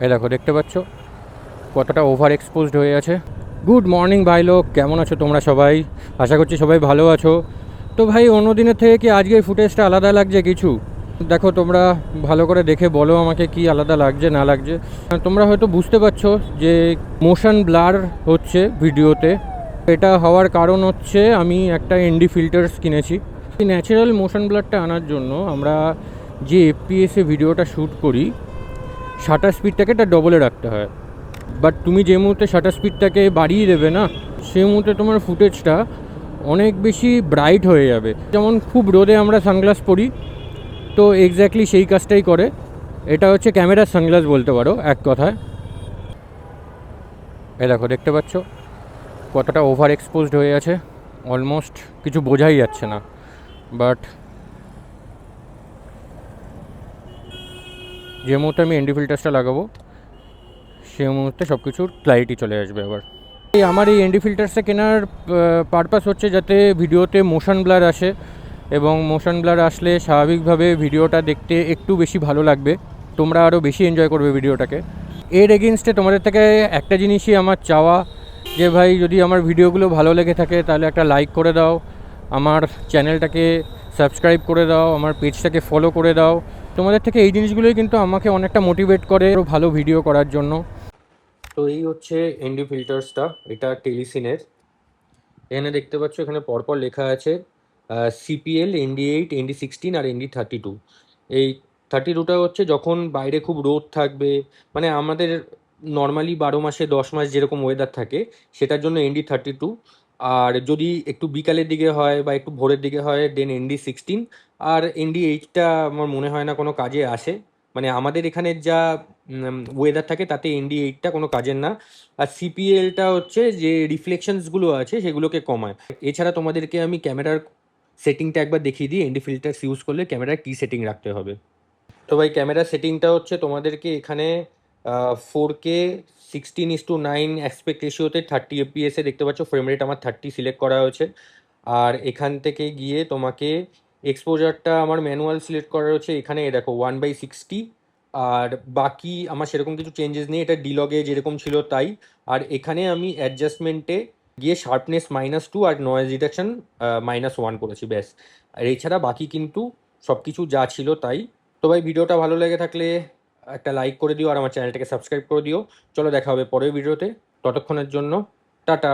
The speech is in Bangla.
এই দেখো, দেখতে পাচ্ছ কতটা ওভার এক্সপোজড হয়ে আছে। গুড মর্নিং ভাই লোক, কেমন আছো তোমরা সবাই? আশা করছি সবাই ভালো আছো। তো ভাই, অন্য দিনের থেকে কি আজকের ফুটেজটা আলাদা লাগছে কিছু? দেখো, তোমরা ভালো করে দেখে বলো আমাকে কি আলাদা লাগছে না লাগছে। তোমরা হয়তো বুঝতে পারছো যে মোশন ব্লার হচ্ছে ভিডিওতে। এটা হওয়ার কারণ হচ্ছে আমি একটা এনডি ফিল্টার্স কিনেছি। এই ন্যাচারাল মোশন ব্লারটা আনার জন্য আমরা যে এফপিএসে ভিডিওটা শ্যুট করি, শাটার স্পিডটাকে এটা ডবলে রাখতে হয়। বাট তুমি যে মুহূর্তে শাটার স্পিডটাকে বাড়িয়ে দেবে না, সেই মুহূর্তে তোমার ফুটেজটা অনেক বেশি ব্রাইট হয়ে যাবে। যেমন খুব রোদে আমরা সানগ্লাস পরি, তো এক্স্যাক্টলি সেই কাজটাই করে। এটা হচ্ছে ক্যামেরার সানগ্লাস বলতে পারো এক কথায়। এ দেখো, দেখতে পাচ্ছ কতটা ওভার এক্সপোজড হয়ে আছে, অলমোস্ট কিছু বোঝাই যাচ্ছে না। বাট যে মুহূর্তে আমি এনডি ফিল্টার্সটা লাগাবো, সেই মুহূর্তে সব কিছুর ক্ল্যারিটি চলে আসবে আবার। আমার এই এনডি ফিল্টার্সটা কেনার পারপাস হচ্ছে যাতে ভিডিওতে মোশন ব্লার আসে, এবং মোশন ব্লার আসলে স্বাভাবিকভাবে ভিডিওটা দেখতে একটু বেশি ভালো লাগবে, তোমরা আরও বেশি এনজয় করবে ভিডিওটাকে। এর এগেনস্টে তোমাদের থেকে একটা জিনিসই আমার চাওয়া, যে ভাই যদি আমার ভিডিওগুলো ভালো লেগে থাকে তাহলে একটা লাইক করে দাও, আমার চ্যানেলটাকে সাবস্ক্রাইব করে দাও, আমার পেজটাকে ফলো করে দাও। তোমাদের থেকে এই জিনিসগুলোই কিন্তু আমাকে অনেকটা মোটিভেট করে আরও ভালো ভিডিও করার জন্য। তো এই হচ্ছে এনডি ফিল্টার্সটা, এটা টেলিসিনের। এখানে দেখতে পাচ্ছ, এখানে পরপর লেখা আছে সিপিএল, ND8, ND16 আর ND32। এই 32টা হচ্ছে যখন বাইরে খুব রোদ থাকবে, মানে আমাদের নর্মালি 12 মাসে 10 মাস যেরকম ওয়েদার থাকে সেটার জন্য ND32। আর যদি একটু বিকালের দিকে হয় বা একটু ভোরের দিকে হয় দেন ND16। আর ND8টা আমার মনে হয় না কোনো কাজে আসে, মানে আমাদের এখানের যা ওয়েদার থাকে তাতে ND8টা কোনো কাজের না। আর সিপিএলটা হচ্ছে যে রিফ্লেকশনসগুলো আছে সেগুলোকে কমায়। এছাড়া তোমাদেরকে আমি ক্যামেরার সেটিংটা একবার দেখিয়ে দিই, এনডি ফিল্টার্স ইউজ করলে ক্যামেরার কী সেটিং রাখতে হবে। তো ভাই, ক্যামেরার সেটিংটা হচ্ছে তোমাদেরকে এখানে 4K 16:9 অ্যাসপেক্ট রেশিওতে 30 FPS দেখতে পাচ্ছ, ফ্রেম রেট আমার 30 সিলেক্ট করা হয়েছে। আর এখান থেকে গিয়ে তোমাকে এক্সপোজারটা আমার ম্যানুয়াল সিলেক্ট করা রয়েছে, এখানে দেখো 1/60। আর বাকি আমার সেরকম কিছু চেঞ্জেস নেই, এটা ডিলগে যেরকম ছিল তাই। আর এখানে আমি অ্যাডজাস্টমেন্টে গিয়ে শার্পনেস -2 আর নয়েজ রিডাকশন -1 করেছি, ব্যাস। আর এছাড়া বাকি কিন্তু সব কিছু যা ছিল তাই। তো ভাই, ভিডিওটা ভালো লেগে থাকলে একটা লাইক করে দিও আর আমার চ্যানেলটাকে সাবস্ক্রাইব করে দিও। চলো, দেখা হবে পরের ভিডিওতে। ততক্ষণের জন্য টাটা।